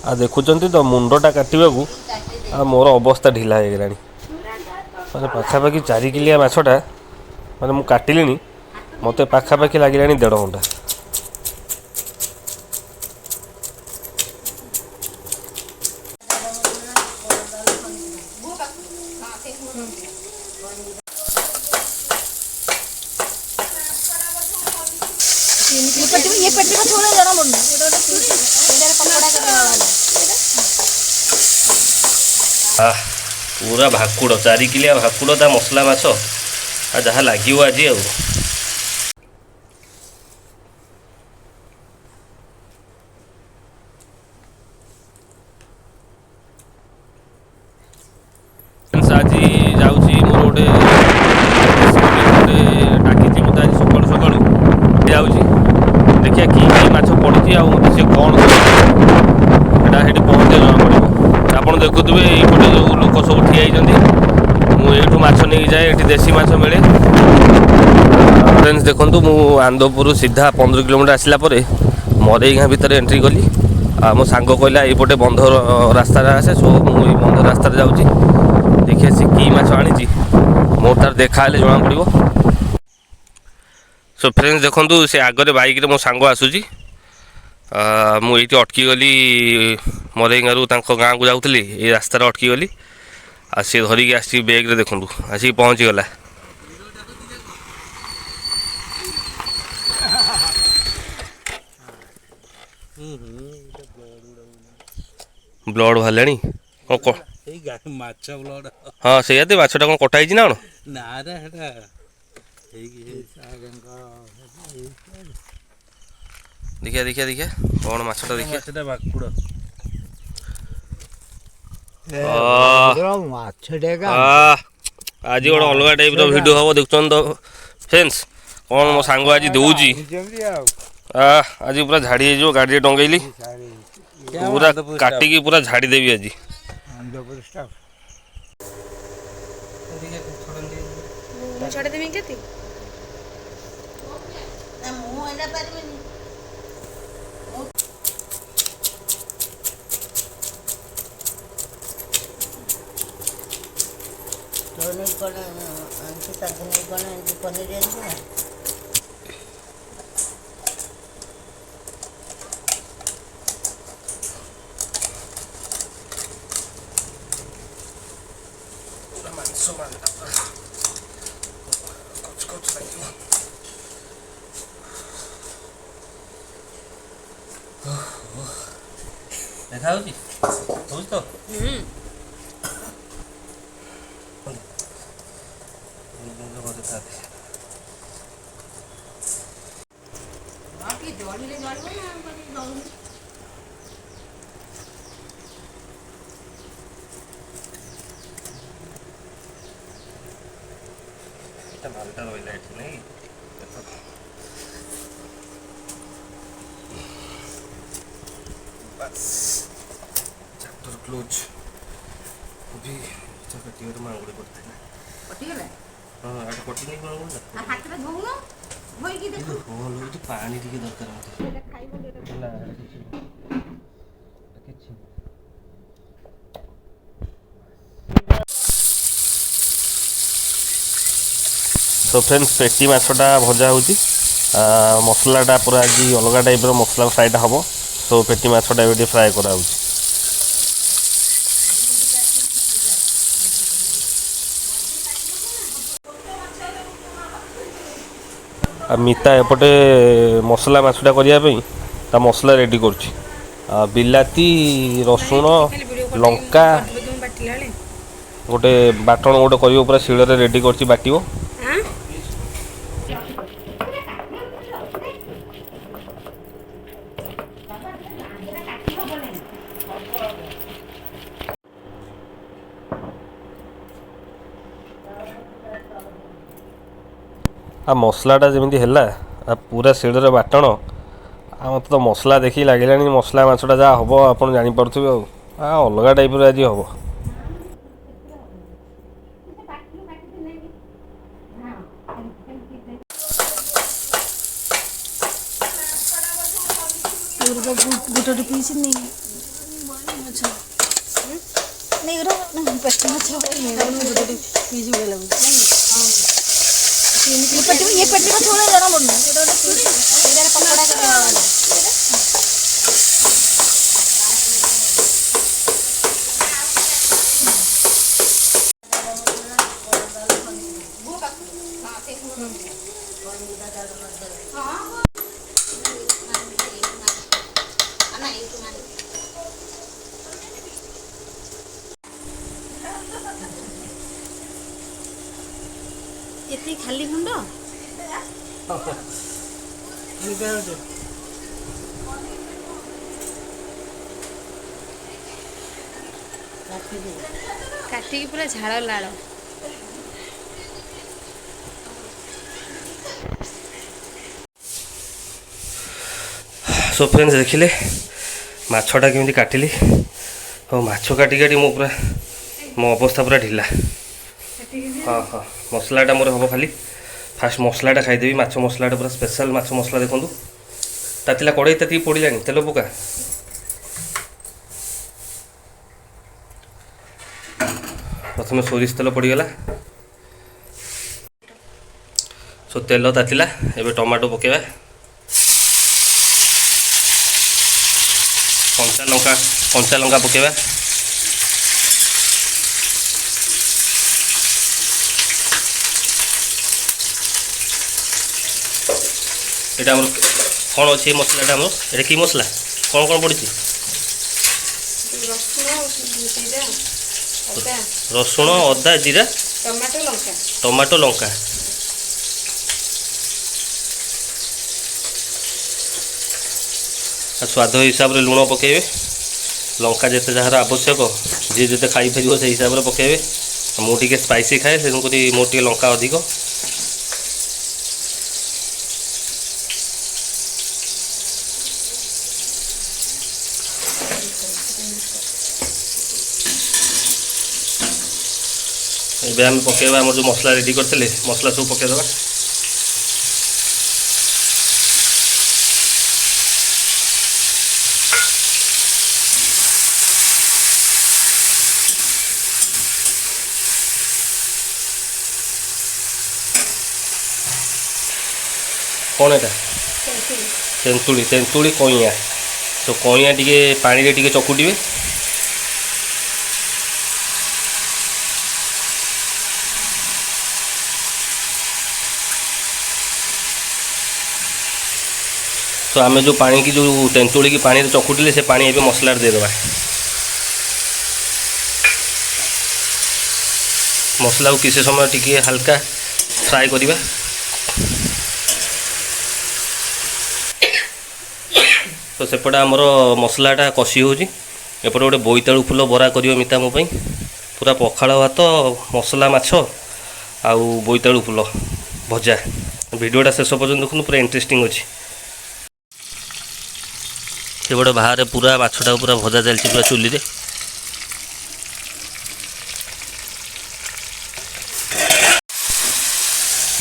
आ देखुं तो मुंडटा काटा मोर अवस्था ढिला हो गला मैंने पाखापाखि 4 किलिया माछटा मैंने मुझे काटिली मत पाखापाखि लगे 1.5 घंटा। ये पेट का थोड़ा जरा मुंड ये पकोड़ा पूरा भाकुड़ 4 किलिया भाकुड़ ता मसला माछ आ जहाँ लगे आज आज जाऊँगी मोर गोटे डाकी मत आज सकालू सकालू जाऊँगी देखिए कि माछ पड़ी आ मत सी कौन से पहुँचे जना पड़ो आप देखुए ये जो लोक सब ठिया मुझे माछ नहीं जाए ये देसी माछ मिले। फ्रेंड्स देखु मु आंदपुर सीधा 15 किलोमीटर आसला मरई गाँ भितर एंट्री कली मो सांग कहला ये बंध रास्ता आसे सो मुझे बंध रास्ता जाऊँगी देखिए सी कि माछ आनी मोर तार देखा जना पड़ो। सो फ्रेंड्स देखु से आगे बाइक रे मो सांग आसूची मुझे अटकी गली मरई गाँव गाँ को जाऊँगी ये रास्तार अटकी गली आ सी धरिकी आसी बैग रे देखूँ आसिक पहुँची गला। ब्लड बाहर हाँ से माछटा कौन कटा ना देखिए देखिए देखिए कौन माछटा देखिए आज गोटे अलग टाइप भिडियो हम देखुन तो फ्रेंड्स कौन मो सांग आज दूची आज पूरा झाड़ी हो गाड़ी टंगेली पूरा काटिकी पूरा झाड़ी देवी आज छोड़ देबी केती पनीर देखा तो मालटा रहा है नहीं बस चैप्टर क्लोज अभी कटिगर मांगुड़ी पड़ता है हाँ आठ कटी नहीं मांगुड़ी हाथ में धोऊनो होई की देखो हो लो तो पानी टिके दरकार मते खाइबो देला किछि तो फ्रेंड्स पेटी माछटा भजा होची मसलाटा पूरा आज अलग टाइप मसला फ्राएटा हम तो पेटी माछटा भी फ्राए करा मिता एपटे मसला माछटा करने ता मसला रेडी करुच्ची बिलाती रसुण लंका गोटे बाटण गोटे कर पूरा शिल रेडी कर बाटो आ मसलाटा जमी है पूरा शिल बाटण मत तो मसला देखी लगे मसला माछटा जहाँ हम आप जापे अलग टाइप आज हम गोटे पीस नहीं अच्छा नहीं रो पेटी अच्छा मेरा पीस उड़े लगू ये पेटी का थोड़ा जरा मोड़ ये इधर पकड़ा करने वाला ये खाली गुंड काटिकी पूरा झाड़ लाड़ सो फ्रेंड्स देखिले माछटा केमी काटिली और माछ काटी काटी मो पूरा मो अवस्था पूरा ढिला। हाँ हाँ मसलाटा मोर हम खाली फास्ट मसलाटा खाईदेवी माछ मसलाटा पूरा स्पेशल माछ मसला देखूँ तातिला कड़े ताती पड़ा तेल पका प्रथम सोरिष तेल पड़गला सो तेल तातिला एबे टमाटो पकेबा कंचा लंका पकेबा এটা আমার কোন আছে মশলাটা আমার এটা কি মশলা কোন কোন পড়ছে রসুন অদা জিরা টমেটো লঙ্কা स्वाद हिसाब से लुण पकेबे लंका जिते जार आवश्यक जी जिते खाई पार से हिसाब से पकेबे मुझे स्पाइसी खाए तेणुक मोटे लंका अधिक एबे आम पकेबा आम जो मसला रेडी करते मसला सब पकेदबा कौन है तेंतुली तेंतुली कईया तो कईया टी पानी टे चकुटे तो आम जो पानी की जो तेंतुली की पानी चकुटिले से पानी ए मसला देदेबा मसला को किसी समय टी हल्का फ्राए करवा तो सेपटे आमर मसलाटा कषि होपटे गोटे बोईतालु फुल बरा कर मिता मो पूरा पखाड़ भात मसला माछ आउ बोईतालु फुल भजा वीडियोटा शेष पर्यटन देखो पूरा इंटरेस्टिंग अच्छी सेपटे बाहर पूरा माछटा पूरा भजा चलती पूरा चुली रे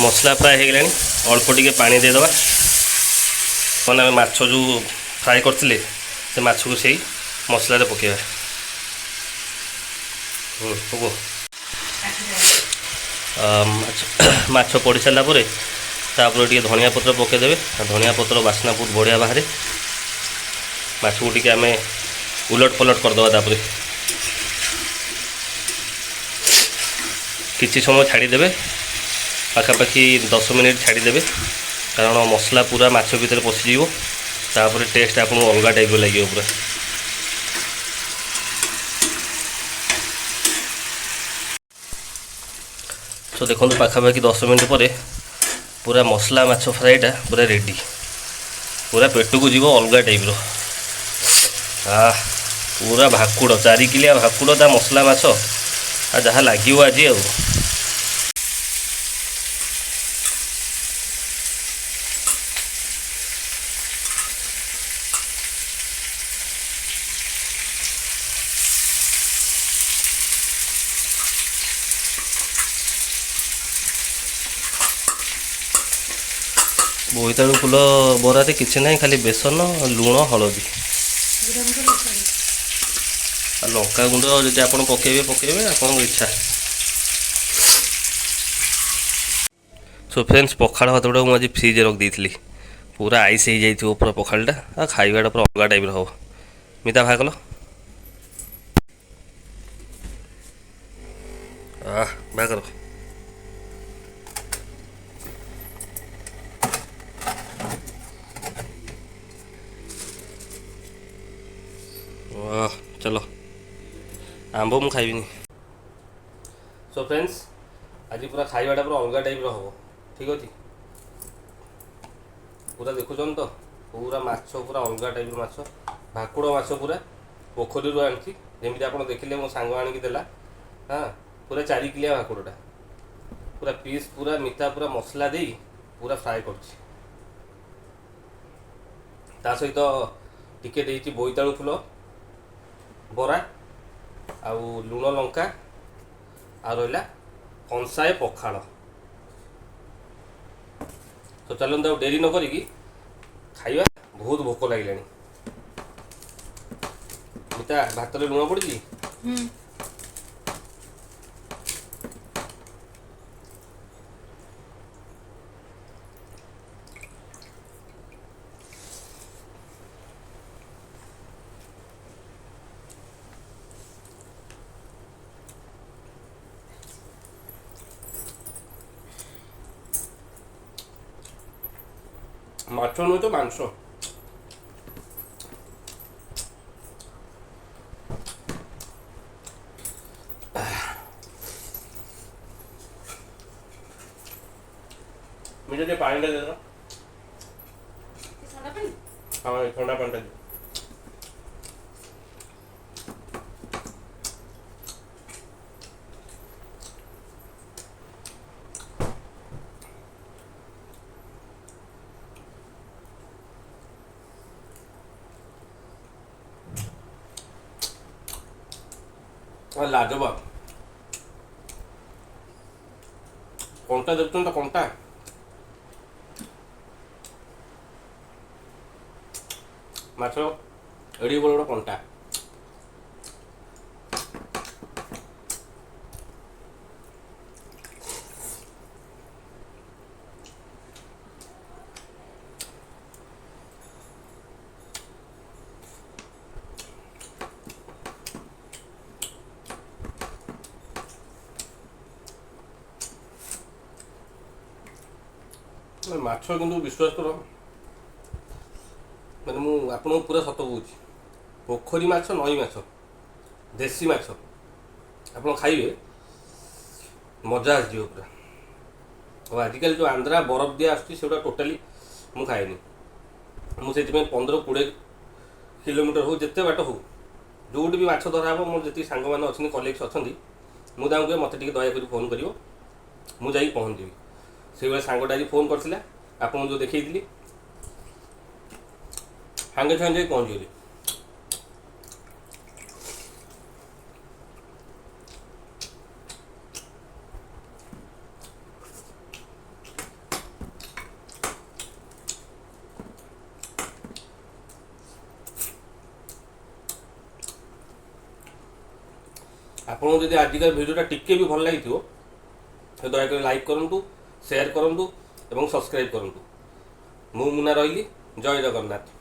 मसला फ्राए हो गलानी अल्प टिके पानी देदेबा मैंने आम माछ जो फ्राए करते से माछ को सही मसला पकेबा माछ पड़ सारापर तापर टे धनिया पत्र पकईदे धनिया पत्र बास्ना बहुत बढ़िया बाहर माछ को टे आम उलट पलट करदे तापर किसी समय छाड़ीदे पाखापाखि 10 मिनिट छाड़ीदे कारण मसला पूरा माछ भीतर पशिज तापर टेस्ट आपको अलग टाइप लगे पूरा तो देखो पाखापाखि 10 मिनिट पर पूरा मसला माछ फ्राईटा पूरा रेडी पूरा पेट को जीव अलग टाइप पूरा भाकुड़ 4 किलिया भाकुड़ ता मसला माछ आ जहाँ लगे आज आ बोईतालु फुल बरारे किसी ना खाली बेसन लुण हलदी ଆଉ ଲଙ୍କା ଗୁଣ୍ଡ ଯଦି ଆପଣ ପକାଇବେ ଆପଣଙ୍କ ଇଚ୍ଛା। ସୋ ଫ୍ରେଣ୍ଡସ୍, ପଖାଳ ଭାତଟା ମୁଁ ଆଜି ଫ୍ରିଜରେ ରଖିଦେଇଥିଲି, ପୁରା ଆଇସ୍ ହେଇଯାଇଥିବ ପୁରା ପଖାଳଟା, ଆଉ ଖାଇବାଟା ପୁରା ଅଲଗା ଟାଇପ୍ର ହେବ। ମିତା ବାହାର କଲ, ବାହାର କର। ଚलो, ଆମ୍ବ ମୁଁ ଖାଇବିନି। ସୋ ଫ୍ରେଣ୍ଡସ୍, ଆଜି ପୁରା ଖାଇବାଟା ପୁରା ଅଲଗା ଟାଇପ୍ର ହେବ, ଠିକ୍ ଅଛି। ପୁରା ଦେଖୁଛନ୍ତି ତ, ପୁରା ମାଛ ପୁରା ଅଲଗା ଟାଇପ୍ର ମାଛ, ଭାକୁଡ଼ ମାଛ ପୁରା ପୋଖରୀରୁ ଆଣିଛି, ଯେମିତି ଆପଣ ଦେଖିଲେ ମୋ ସାଙ୍ଗ ଆଣିକି ଦେଲା। ପୁରା 4 କିଲିଆ ଭାକୁଡ଼ଟା, ପୁରା ପିସ୍ ପୁରା ମିଠା, ପୁରା ମସଲା ଦେଇ ପୁରା ଫ୍ରାଏ କରୁଛି। ତା ସହିତ ଟିକେ ଦେଇଛି ବୋଇତାଳୁ ଫୁଲ ବରା, ଆଉ ଲୁଣ ଲଙ୍କା, ଆଉ ରହିଲା କଂସାଏ ପଖାଳ। ତ ଚାଲନ୍ତୁ ଆଉ ଡେରି ନ କରିକି ଖାଇବା, ବହୁତ ଭୋକ ଲାଗିଲାଣି। ମିତା, ଭାତରେ ଲୁଣ ପଡ଼ିଛି? ମାଛ ନୁହେଁ ତ, ମାଂସ। मुझे ଟିକେ ପାଣିଟା ଦେଲ। ଥଣ୍ଡା ପାଣି? ହଁ, ଥଣ୍ଡା ପାଣିଟା ଦିଅ। ଲାଜବାବ, କଣ୍ଟା ଦେଖୁଛନ୍ତି ତ, କଣ୍ଟା। ମାଛ ଏଡ଼ିକି ବଡ଼ ବଡ଼ କଣ୍ଟା। ମାଛ କିନ୍ତୁ ବିଶ୍ୱାସ କର, ମାନେ ମୁଁ ଆପଣଙ୍କୁ ପୁରା ସତ କହୁଛି, ପୋଖରୀ ମାଛ, ନଈ ମାଛ, ଦେଶୀ ମାଛ ଆପଣ ଖାଇବେ, ମଜା ଆସିଯିବ ପୁରା। ଆଉ ଆଜିକାଲି ଯେଉଁ ଆନ୍ଧ୍ରା ବରଫ ଦିଆ ଆସୁଛି, ସେଗୁଡ଼ା ଟୋଟାଲି ମୁଁ ଖାଏନି। ମୁଁ ସେଥିପାଇଁ 15-20 କିଲୋମିଟର ହଉ, ଯେତେ ବାଟ ହଉ, ଯେଉଁଠି ବି ମାଛ ଧରା ହେବ, ମୋର ଯେତିକି ସାଙ୍ଗମାନେ ଅଛନ୍ତି, କଲିଗ୍ସ ଅଛନ୍ତି, ମୁଁ ତାଙ୍କୁ କୁହେ ମୋତେ ଟିକେ ଦୟାକରି ଫୋନ୍ କରିବ, ମୁଁ ଯାଇକି ପହଞ୍ଚିବି। ସେଇଭଳି ସାଙ୍ଗଟା ଆଜି ଫୋନ୍ କରିଥିଲା, ଆପଣଙ୍କୁ ଯେଉଁ ଦେଖେଇଥିଲି, ସାଙ୍ଗେ ସାଙ୍ଗେ ଯାଇ ପହଞ୍ଚିଗଲି। ଆପଣଙ୍କୁ ଯଦି ଆଜିକାର ଭିଡ଼ିଓଟା ଟିକେ ବି ଭଲ ଲାଗିଥିବ, ଦୟାକରି ଲାଇକ୍ କରନ୍ତୁ, ସେୟାର କରନ୍ତୁ ଏବଂ ସବସ୍କ୍ରାଇବ୍ କରନ୍ତୁ। ମୁଁ ମୁନା ରହିଲି। ଜୟ ଜଗନ୍ନାଥ।